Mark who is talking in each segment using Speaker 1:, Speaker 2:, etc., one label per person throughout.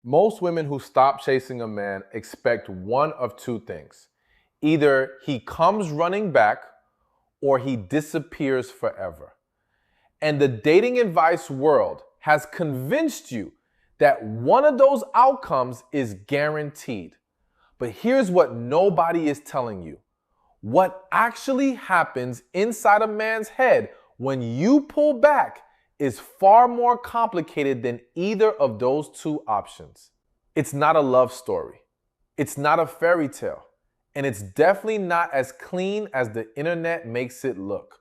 Speaker 1: Most women who stop chasing a man expect one of two things. Either he comes running back or he disappears forever. And the dating advice world has convinced you that one of those outcomes is guaranteed. But here's what nobody is telling you. What actually happens inside a man's head when you pull back is far more complicated than either of those two options. It's not a love story. It's not a fairy tale. And it's definitely not as clean as the internet makes it look.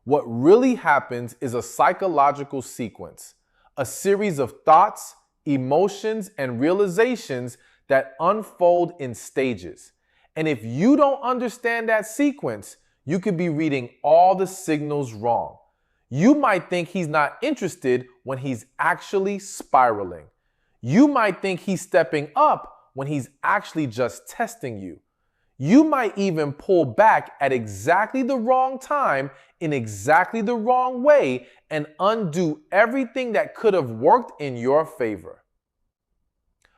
Speaker 1: What really happens is a psychological sequence, a series of thoughts, emotions, and realizations that unfold in stages. And if you don't understand that sequence, you could be reading all the signals wrong. You might think he's not interested when he's actually spiraling. You might think he's stepping up when he's actually just testing you. You might even pull back at exactly the wrong time in exactly the wrong way and undo everything that could have worked in your favor.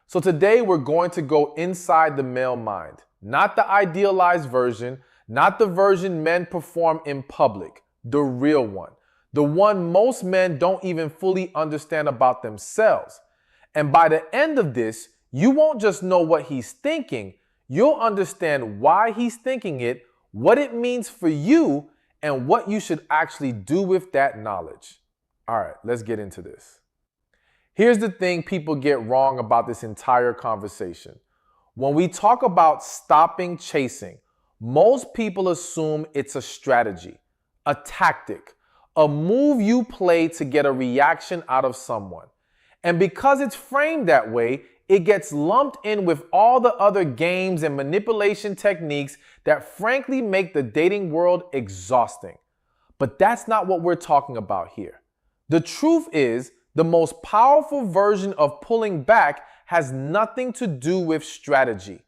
Speaker 1: So today we're going to go inside the male mind, not the idealized version, not the version men perform in public, the real one, the one most men don't even fully understand about themselves. And by the end of this, you won't just know what he's thinking, you'll understand why he's thinking it, what it means for you, and what you should actually do with that knowledge. All right, let's get into this. Here's the thing people get wrong about this entire conversation. When we talk about stopping chasing, most people assume it's a strategy, a tactic, a move you play to get a reaction out of someone. And because it's framed that way, it gets lumped in with all the other games and manipulation techniques that frankly make the dating world exhausting. But that's not what we're talking about here. The truth is, the most powerful version of pulling back has nothing to do with strategy.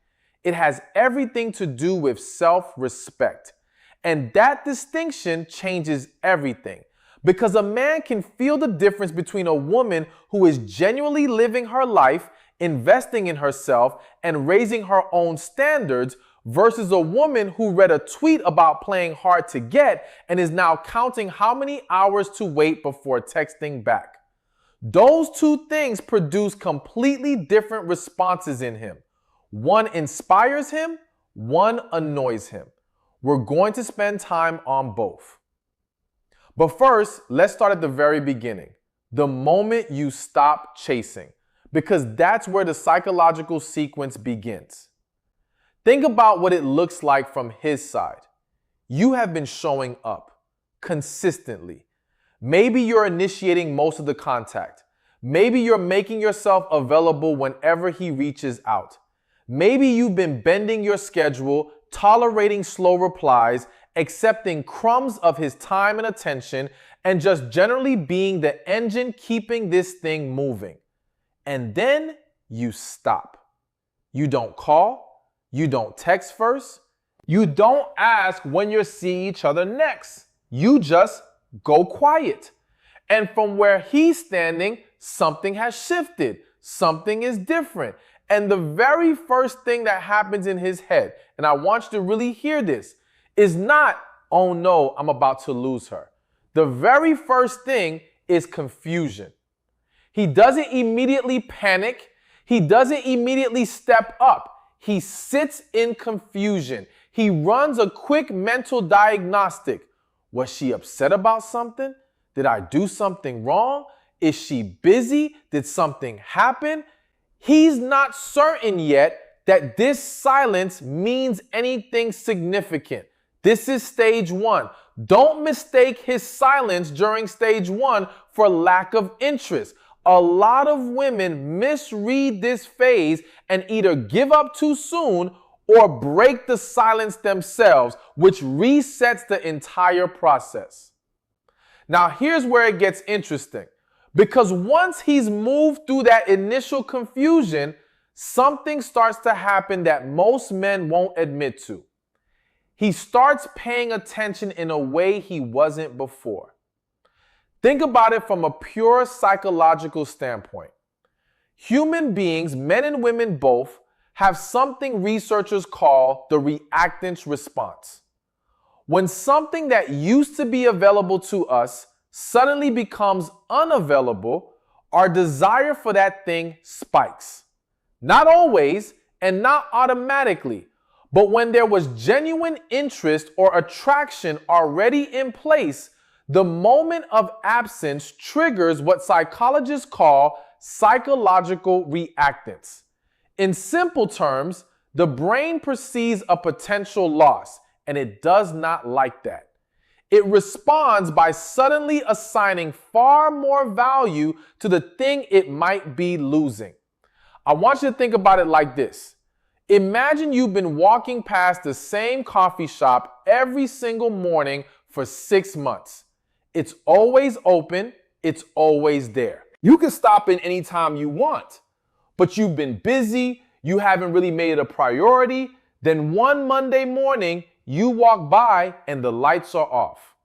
Speaker 1: It has everything to do with self-respect. And that distinction changes everything. Because a man can feel the difference between a woman who is genuinely living her life, investing in herself, and raising her own standards versus a woman who read a tweet about playing hard to get and is now counting how many hours to wait before texting back. Those two things produce completely different responses in him. One inspires him, one annoys him. We're going to spend time on both. But first, let's start at the very beginning, the moment you stop chasing, because that's where the psychological sequence begins. Think about what it looks like from his side. You have been showing up consistently. Maybe you're initiating most of the contact. Maybe you're making yourself available whenever he reaches out. Maybe you've been bending your schedule, tolerating slow replies, accepting crumbs of his time and attention, and just generally being the engine keeping this thing moving. And then you stop. You don't call. You don't text first. You don't ask when you'll see each other next. You just go quiet. And from where he's standing, something has shifted. Something is different. And the very first thing that happens in his head, and I want you to really hear this, is not, oh no, I'm about to lose her. The very first thing is confusion. He doesn't immediately panic. He doesn't immediately step up. He sits in confusion. He runs a quick mental diagnostic. Was she upset about something? Did I do something wrong? Is she busy? Did something happen? He's not certain yet that this silence means anything significant. This is stage one. Don't mistake his silence during stage one for lack of interest. A lot of women misread this phase and either give up too soon or break the silence themselves, which resets the entire process. Now, here's where it gets interesting. Because once he's moved through that initial confusion, something starts to happen that most men won't admit to. He starts paying attention in a way he wasn't before. Think about it from a pure psychological standpoint. Human beings, men and women both, have something researchers call the reactance response. When something that used to be available to us suddenly becomes unavailable, our desire for that thing spikes. Not always and not automatically, but when there was genuine interest or attraction already in place, the moment of absence triggers what psychologists call psychological reactance. In simple terms, the brain perceives a potential loss, and it does not like that. It responds by suddenly assigning far more value to the thing it might be losing. I want you to think about it like this. Imagine you've been walking past the same coffee shop every single morning for 6 months. It's always open, it's always there. You can stop in anytime you want, but you've been busy, you haven't really made it a priority. Then one Monday morning, you walk by and the lights are off.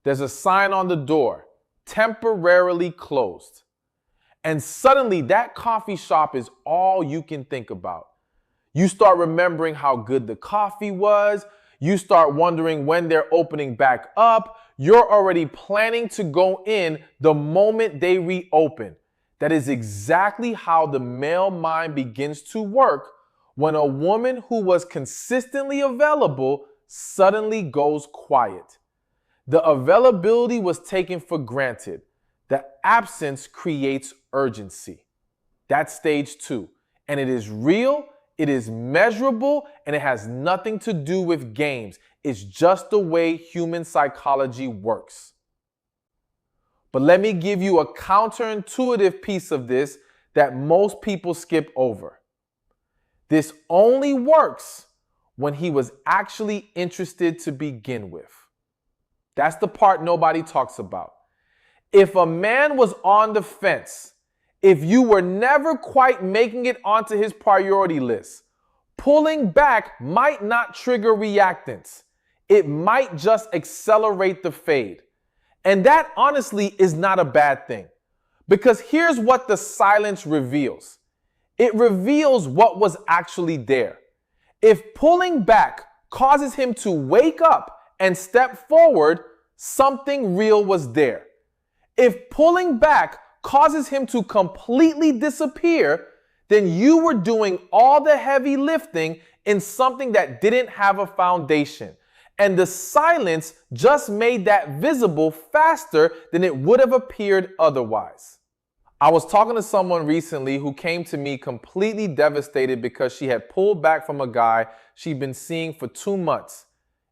Speaker 1: There's a sign on the door, temporarily closed. And suddenly that coffee shop is all you can think about. You start remembering how good the coffee was. You start wondering when they're opening back up. You're already planning to go in the moment they reopen. That is exactly how the male mind begins to work when a woman who was consistently available suddenly goes quiet. The availability was taken for granted. The absence creates urgency. That's stage 2. And it is real, it is measurable, and it has nothing to do with games. It's just the way human psychology works. But let me give you a counterintuitive piece of this that most people skip over. This only works when he was actually interested to begin with. That's the part nobody talks about. If a man was on the fence, if you were never quite making it onto his priority list, pulling back might not trigger reactance. It might just accelerate the fade. And that honestly is not a bad thing. Because here's what the silence reveals. It reveals what was actually there. If pulling back causes him to wake up and step forward, something real was there. If pulling back causes him to completely disappear, then you were doing all the heavy lifting in something that didn't have a foundation. And the silence just made that visible faster than it would have appeared otherwise. I was talking to someone recently who came to me completely devastated because she had pulled back from a guy she'd been seeing for 2 months,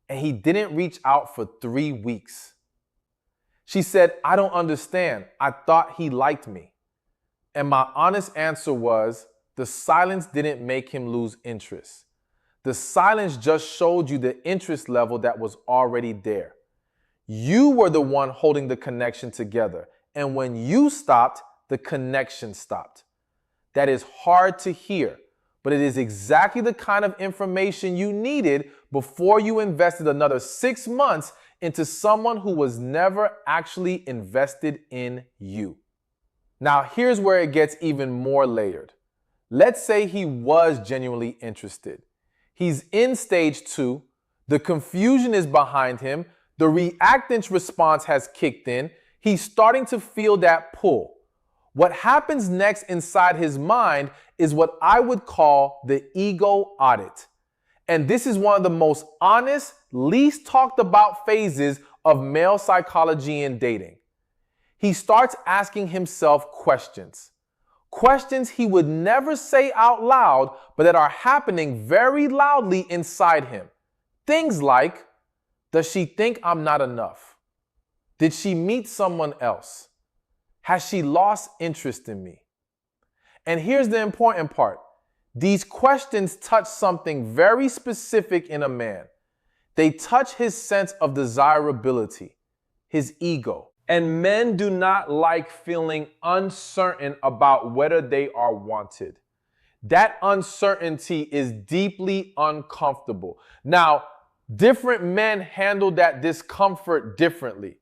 Speaker 1: and he didn't reach out for 3 weeks. She said, "I don't understand. I thought he liked me." And my honest answer was, the silence didn't make him lose interest. The silence just showed you the interest level that was already there. You were the one holding the connection together. And when you stopped, the connection stopped. That is hard to hear, but it is exactly the kind of information you needed before you invested another 6 months into someone who was never actually invested in you. Now, here's where it gets even more layered. Let's say he was genuinely interested. He's in stage 2. The confusion is behind him. The reactance response has kicked in. He's starting to feel that pull. What happens next inside his mind is what I would call the ego audit. And this is one of the most honest, least talked about phases of male psychology and dating. He starts asking himself questions. Questions he would never say out loud, but that are happening very loudly inside him. Things like, does she think I'm not enough? Did she meet someone else? Has she lost interest in me? And here's the important part. These questions touch something very specific in a man. They touch his sense of desirability, his ego. And men do not like feeling uncertain about whether they are wanted. That uncertainty is deeply uncomfortable. Now, different men handle that discomfort differently.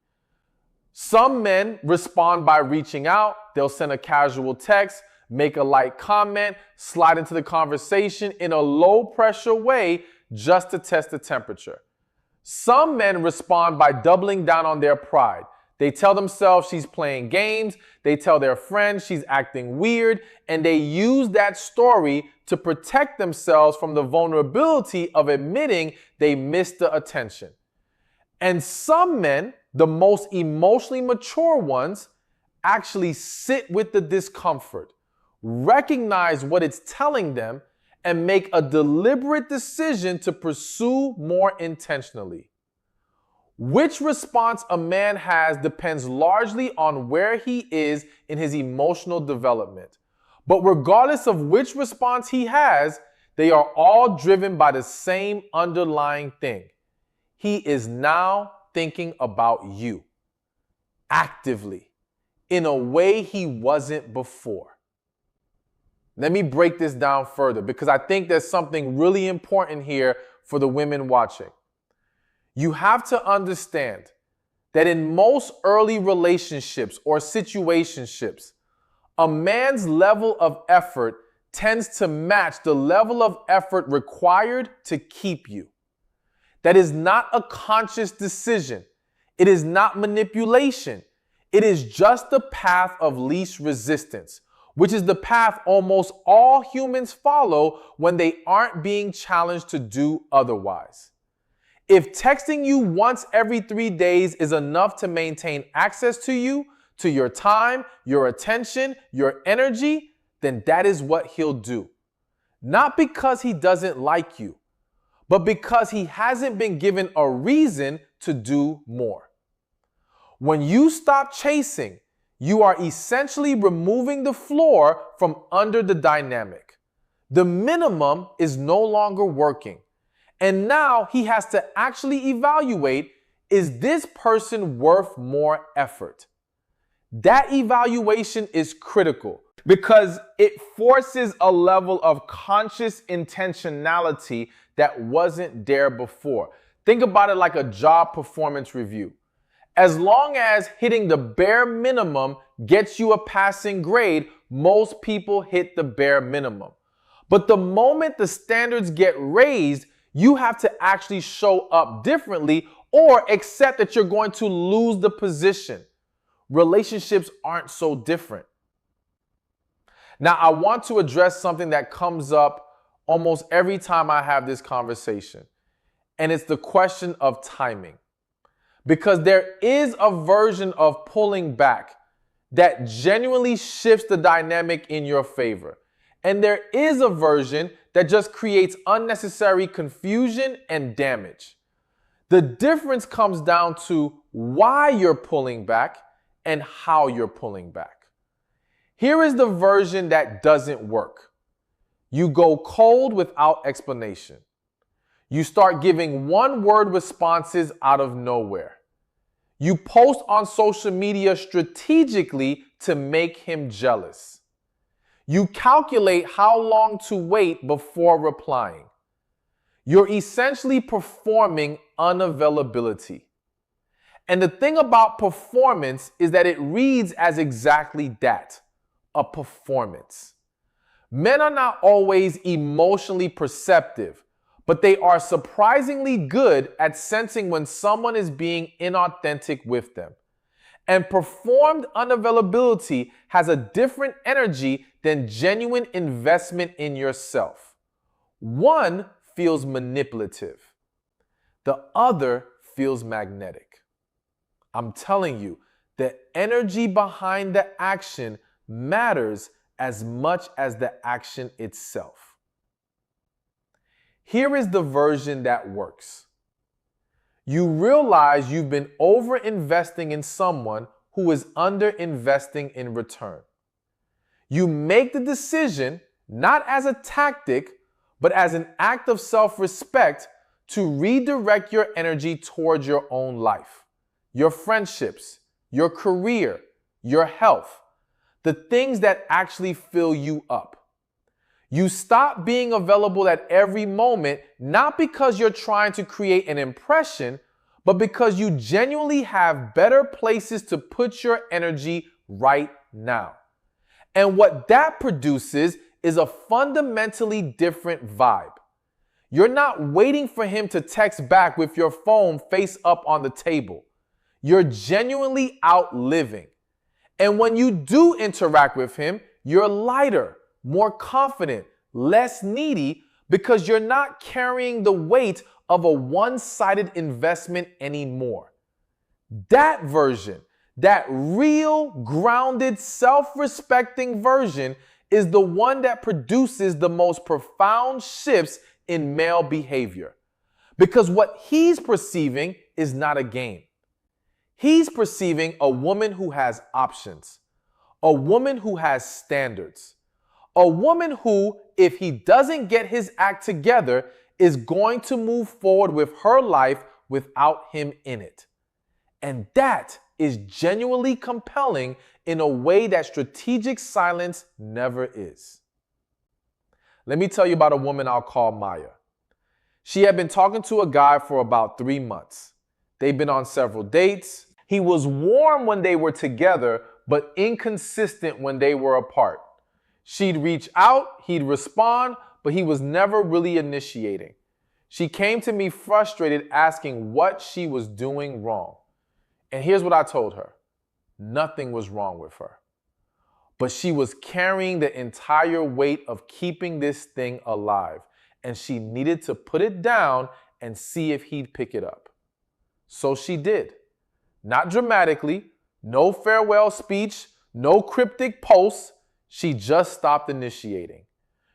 Speaker 1: Some men respond by reaching out. They'll send a casual text. make a light comment, slide into the conversation in a low pressure way just to test the temperature. Some men respond by doubling down on their pride. They tell themselves she's playing games, they tell their friends she's acting weird, and they use that story to protect themselves from the vulnerability of admitting they missed the attention. And some men, the most emotionally mature ones, actually sit with the discomfort, recognize what it's telling them, and make a deliberate decision to pursue more intentionally. Which response a man has depends largely on where he is in his emotional development. But regardless of which response he has, they are all driven by the same underlying thing. He is now thinking about you, actively, in a way he wasn't before. Let me break this down further because I think there's something really important here for the women watching. You have to understand that in most early relationships or situationships, a man's level of effort tends to match the level of effort required to keep you. That is not a conscious decision. It is not manipulation. It is just the path of least resistance, which is the path almost all humans follow when they aren't being challenged to do otherwise. If texting you once every 3 days is enough to maintain access to you, to your time, your attention, your energy, then that is what he'll do. Not because he doesn't like you, but because he hasn't been given a reason to do more. When you stop chasing, you are essentially removing the floor from under the dynamic. The minimum is no longer working. And now he has to actually evaluate, is this person worth more effort? That evaluation is critical because it forces a level of conscious intentionality that wasn't there before. Think about it like a job performance review. As long as hitting the bare minimum gets you a passing grade, most people hit the bare minimum. But the moment the standards get raised, you have to actually show up differently or accept that you're going to lose the position. Relationships aren't so different. Now, I want to address something that comes up almost every time I have this conversation, and it's the question of timing. Because there is a version of pulling back that genuinely shifts the dynamic in your favor. And there is a version that just creates unnecessary confusion and damage. The difference comes down to why you're pulling back and how you're pulling back. Here is the version that doesn't work. You go cold without explanation. You start giving one-word responses out of nowhere. You post on social media strategically to make him jealous. You calculate how long to wait before replying. You're essentially performing unavailability. And the thing about performance is that it reads as exactly that, a performance. Men are not always emotionally perceptive, but they are surprisingly good at sensing when someone is being inauthentic with them. And performed unavailability has a different energy than genuine investment in yourself. One feels manipulative. The other feels magnetic. I'm telling you, the energy behind the action matters as much as the action itself. Here is the version that works. You realize you've been over-investing in someone who is under-investing in return. You make the decision, not as a tactic, but as an act of self-respect to redirect your energy towards your own life, your friendships, your career, your health, the things that actually fill you up. You stop being available at every moment, not because you're trying to create an impression, but because you genuinely have better places to put your energy right now. And what that produces is a fundamentally different vibe. You're not waiting for him to text back with your phone face up on the table. You're genuinely out living. And when you do interact with him, you're lighter, more confident, less needy, because you're not carrying the weight of a one-sided investment anymore. That version, that real, grounded, self-respecting version is the one that produces the most profound shifts in male behavior. Because what he's perceiving is not a game. He's perceiving a woman who has options, a woman who has standards, a woman who, if he doesn't get his act together, is going to move forward with her life without him in it. And that is genuinely compelling in a way that strategic silence never is. Let me tell you about a woman I'll call Maya. She had been talking to a guy for about 3 months. They've been on several dates. He was warm when they were together, but inconsistent when they were apart. She'd reach out, he'd respond, but he was never really initiating. She came to me frustrated, asking what she was doing wrong. And here's what I told her. Nothing was wrong with her. But she was carrying the entire weight of keeping this thing alive, and she needed to put it down and see if he'd pick it up. So she did. Not dramatically, no farewell speech, no cryptic posts. She just stopped initiating.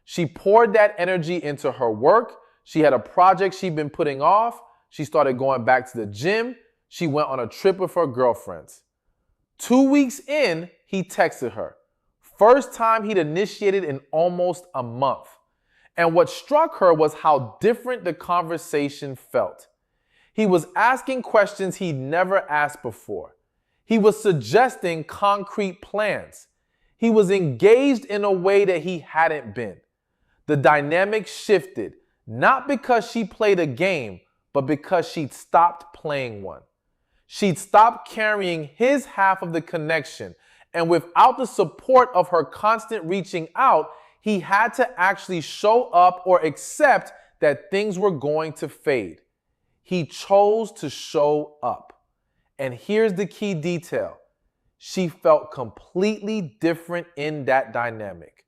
Speaker 1: She poured that energy into her work. She had a project she'd been putting off. She started going back to the gym. She went on a trip with her girlfriends. 2 weeks in, he texted her. First time he'd initiated in almost a month. And what struck her was how different the conversation felt. He was asking questions he'd never asked before. He was suggesting concrete plans. He was engaged in a way that he hadn't been. The dynamic shifted, not because she played a game, but because she'd stopped playing one. She'd stopped carrying his half of the connection, and without the support of her constant reaching out, he had to actually show up or accept that things were going to fade. He chose to show up. And here's the key detail. She felt completely different in that dynamic.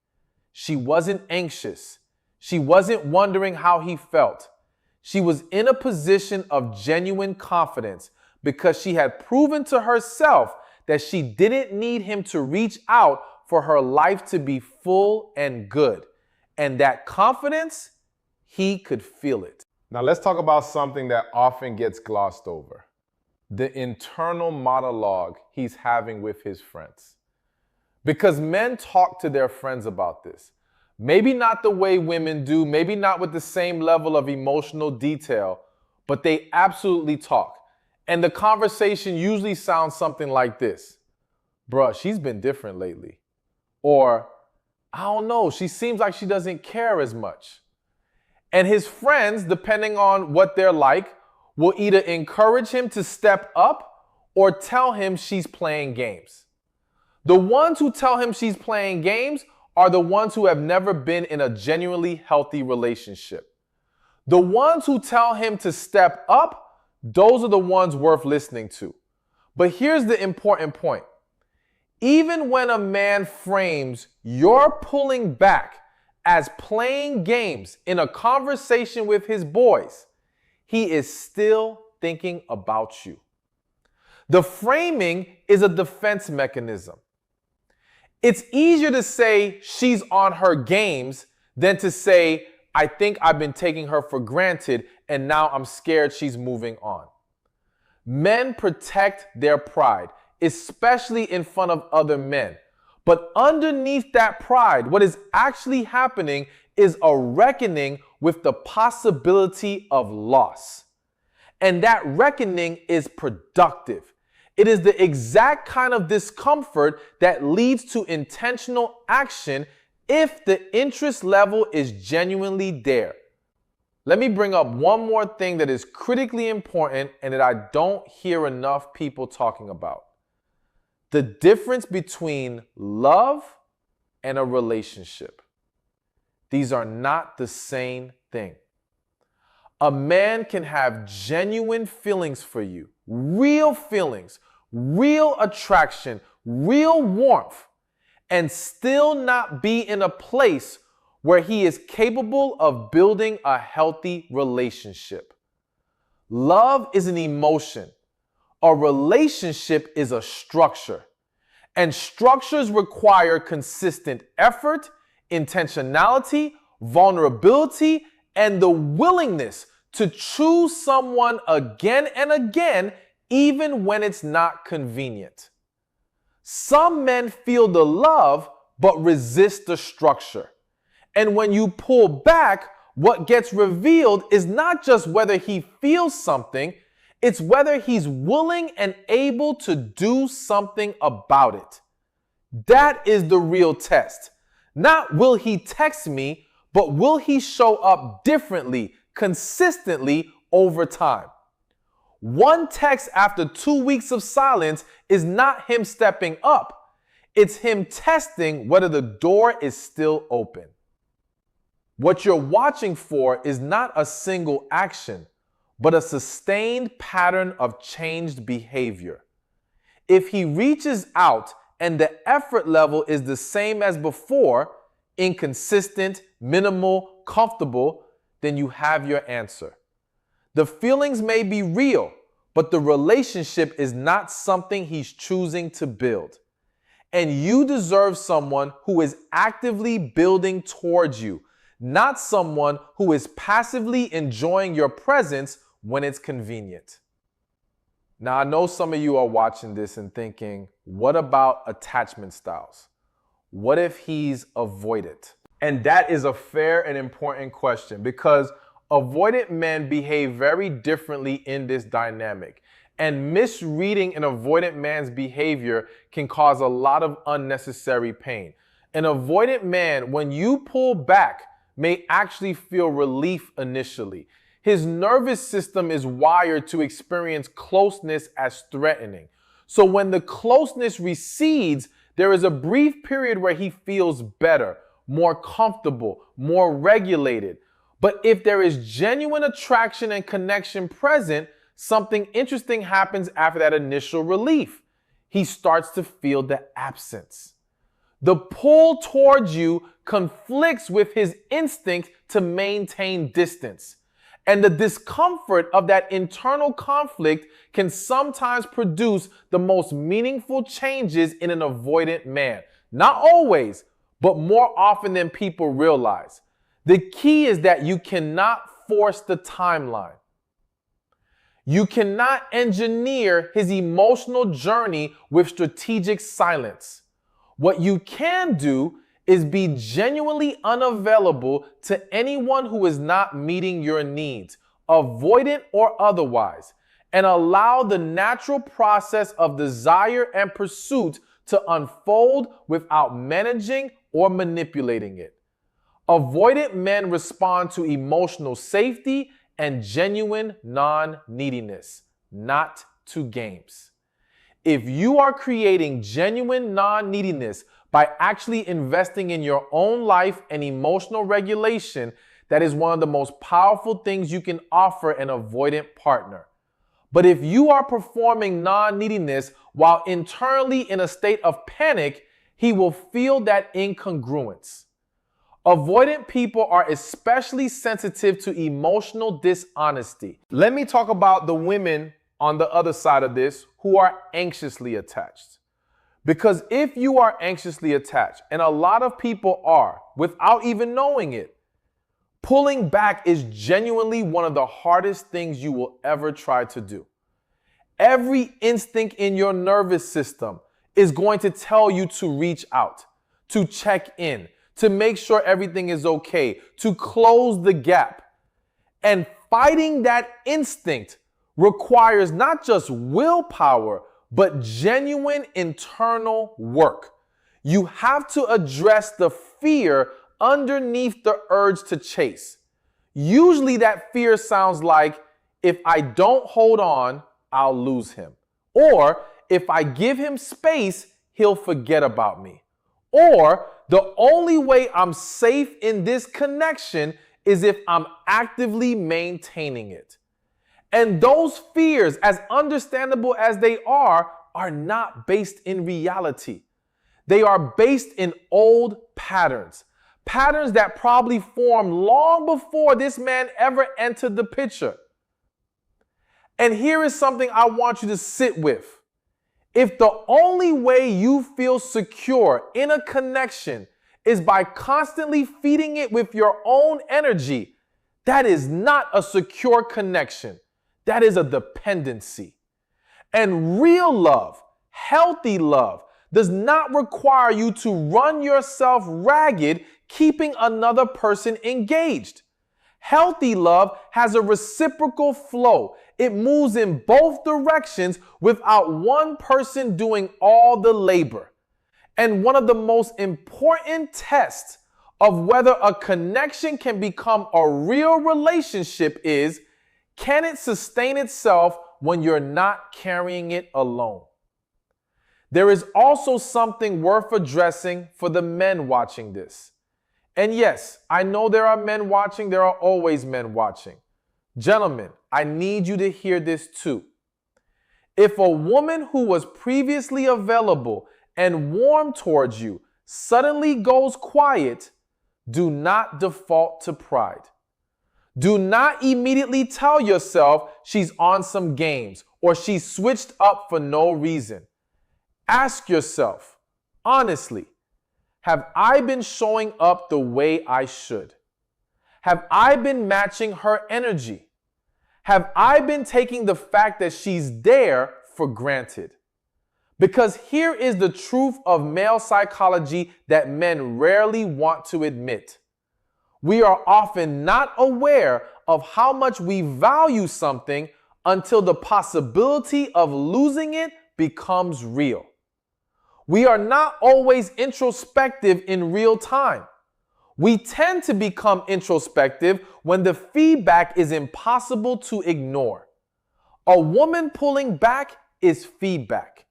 Speaker 1: She wasn't anxious. She wasn't wondering how he felt. She was in a position of genuine confidence because she had proven to herself that she didn't need him to reach out for her life to be full and good. And that confidence, he could feel it. Now let's talk about something that often gets glossed over. The internal monologue he's having with his friends. Because men talk to their friends about this. Maybe not the way women do, maybe not with the same level of emotional detail, but they absolutely talk. And the conversation usually sounds something like this. Bruh, she's been different lately. Or, I don't know, she seems like she doesn't care as much. And his friends, depending on what they're like, will either encourage him to step up or tell him she's playing games. The ones who tell him she's playing games are the ones who have never been in a genuinely healthy relationship. The ones who tell him to step up, those are the ones worth listening to. But here's the important point. Even when a man frames your pulling back as playing games in a conversation with his boys, he is still thinking about you. The framing is a defense mechanism. It's easier to say she's on her games than to say, I think I've been taking her for granted and now I'm scared she's moving on. Men protect their pride, especially in front of other men. But underneath that pride, what is actually happening is a reckoning with the possibility of loss. And that reckoning is productive. It is the exact kind of discomfort that leads to intentional action if the interest level is genuinely there. Let me bring up one more thing that is critically important and that I don't hear enough people talking about. The difference between love and a relationship. These are not the same thing. A man can have genuine feelings for you, real feelings, real attraction, real warmth, and still not be in a place where he is capable of building a healthy relationship. Love is an emotion. A relationship is a structure. And structures require consistent effort, intentionality, vulnerability, and the willingness to choose someone again and again, even when it's not convenient. Some men feel the love, but resist the structure. And when you pull back, what gets revealed is not just whether he feels something, it's whether he's willing and able to do something about it. That is the real test. Not will he text me, but will he show up differently, consistently over time? One text after 2 weeks of silence is not him stepping up. It's him testing whether the door is still open. What you're watching for is not a single action, but a sustained pattern of changed behavior. If he reaches out and the effort level is the same as before, inconsistent, minimal, comfortable, then you have your answer. The feelings may be real, but the relationship is not something he's choosing to build. And you deserve someone who is actively building towards you, not someone who is passively enjoying your presence when it's convenient. Now, I know some of you are watching this and thinking, what about attachment styles? What if he's avoidant? And that is a fair and important question because avoidant men behave very differently in this dynamic. And misreading an avoidant man's behavior can cause a lot of unnecessary pain. An avoidant man, when you pull back, may actually feel relief initially. His nervous system is wired to experience closeness as threatening. So when the closeness recedes, there is a brief period where he feels better, more comfortable, more regulated. But if there is genuine attraction and connection present, something interesting happens after that initial relief. He starts to feel the absence. The pull towards you conflicts with his instinct to maintain distance. And the discomfort of that internal conflict can sometimes produce the most meaningful changes in an avoidant man. Not always, but more often than people realize. The key is that you cannot force the timeline. You cannot engineer his emotional journey with strategic silence. What you can do is be genuinely unavailable to anyone who is not meeting your needs, avoidant or otherwise, and allow the natural process of desire and pursuit to unfold without managing or manipulating it. Avoidant men respond to emotional safety and genuine non-neediness, not to games. If you are creating genuine non-neediness by actually investing in your own life and emotional regulation, that is one of the most powerful things you can offer an avoidant partner. But if you are performing non-neediness while internally in a state of panic, he will feel that incongruence. Avoidant people are especially sensitive to emotional dishonesty. Let me talk about the women on the other side of this who are anxiously attached. Because if you are anxiously attached, and a lot of people are without even knowing it, pulling back is genuinely one of the hardest things you will ever try to do. Every instinct in your nervous system is going to tell you to reach out, to check in, to make sure everything is okay, to close the gap. And fighting that instinct requires not just willpower, but genuine internal work. You have to address the fear underneath the urge to chase. Usually that fear sounds like, if I don't hold on, I'll lose him. Or if I give him space, he'll forget about me. Or the only way I'm safe in this connection is if I'm actively maintaining it. And those fears, as understandable as they are not based in reality. They are based in old patterns. Patterns that probably formed long before this man ever entered the picture. And here is something I want you to sit with. If the only way you feel secure in a connection is by constantly feeding it with your own energy, that is not a secure connection. That is a dependency. And real love, healthy love, does not require you to run yourself ragged, keeping another person engaged. Healthy love has a reciprocal flow. It moves in both directions without one person doing all the labor. And one of the most important tests of whether a connection can become a real relationship is, can it sustain itself when you're not carrying it alone? There is also something worth addressing for the men watching this. And yes, I know there are men watching, there are always men watching. Gentlemen, I need you to hear this too. If a woman who was previously available and warm towards you suddenly goes quiet, do not default to pride. Do not immediately tell yourself she's on some games or she's switched up for no reason. Ask yourself, honestly, have I been showing up the way I should? Have I been matching her energy? Have I been taking the fact that she's there for granted? Because here is the truth of male psychology that men rarely want to admit. We are often not aware of how much we value something until the possibility of losing it becomes real. We are not always introspective in real time. We tend to become introspective when the feedback is impossible to ignore. A woman pulling back is feedback.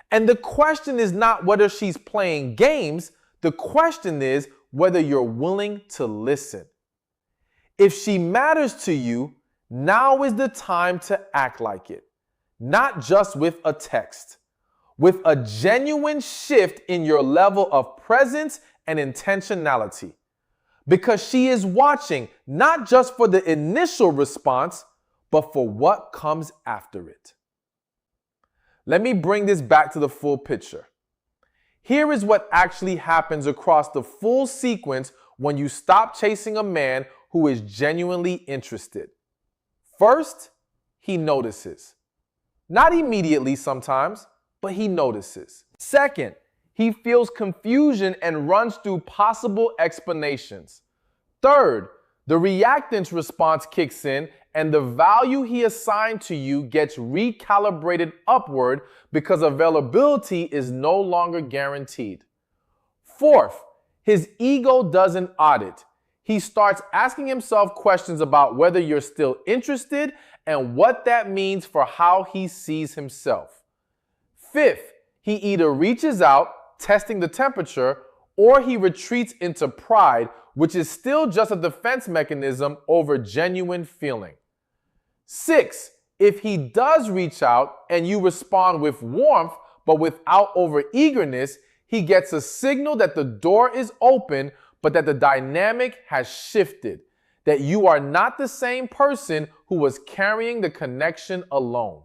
Speaker 1: And the question is not whether she's playing games. The question is whether you're willing to listen. If she matters to you, now is the time to act like it. Not just with a text. With a genuine shift in your level of presence and intentionality. Because she is watching not just for the initial response, but for what comes after it. Let me bring this back to the full picture. Here is what actually happens across the full sequence when you stop chasing a man who is genuinely interested. First, he notices. Not immediately sometimes, but he notices. Second, he feels confusion and runs through possible explanations. Third, the reactance response kicks in and the value he assigned to you gets recalibrated upward because availability is no longer guaranteed. Fourth, his ego does an audit. He starts asking himself questions about whether you're still interested and what that means for how he sees himself. Fifth, he either reaches out, testing the temperature, or he retreats into pride, which is still just a defense mechanism over genuine feeling. Sixth, if he does reach out and you respond with warmth but without overeagerness, he gets a signal that the door is open but that the dynamic has shifted, that you are not the same person who was carrying the connection alone.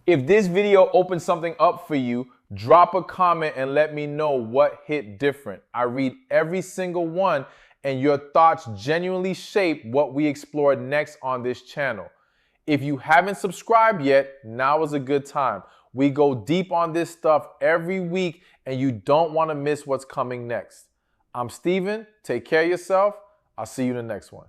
Speaker 1: If this video opened something up for you, drop a comment and let me know what hit different. I read every single one and your thoughts genuinely shape what we explore next on this channel. If you haven't subscribed yet, now is a good time. We go deep on this stuff every week and you don't want to miss what's coming next. I'm Steven. Take care of yourself. I'll see you in the next one.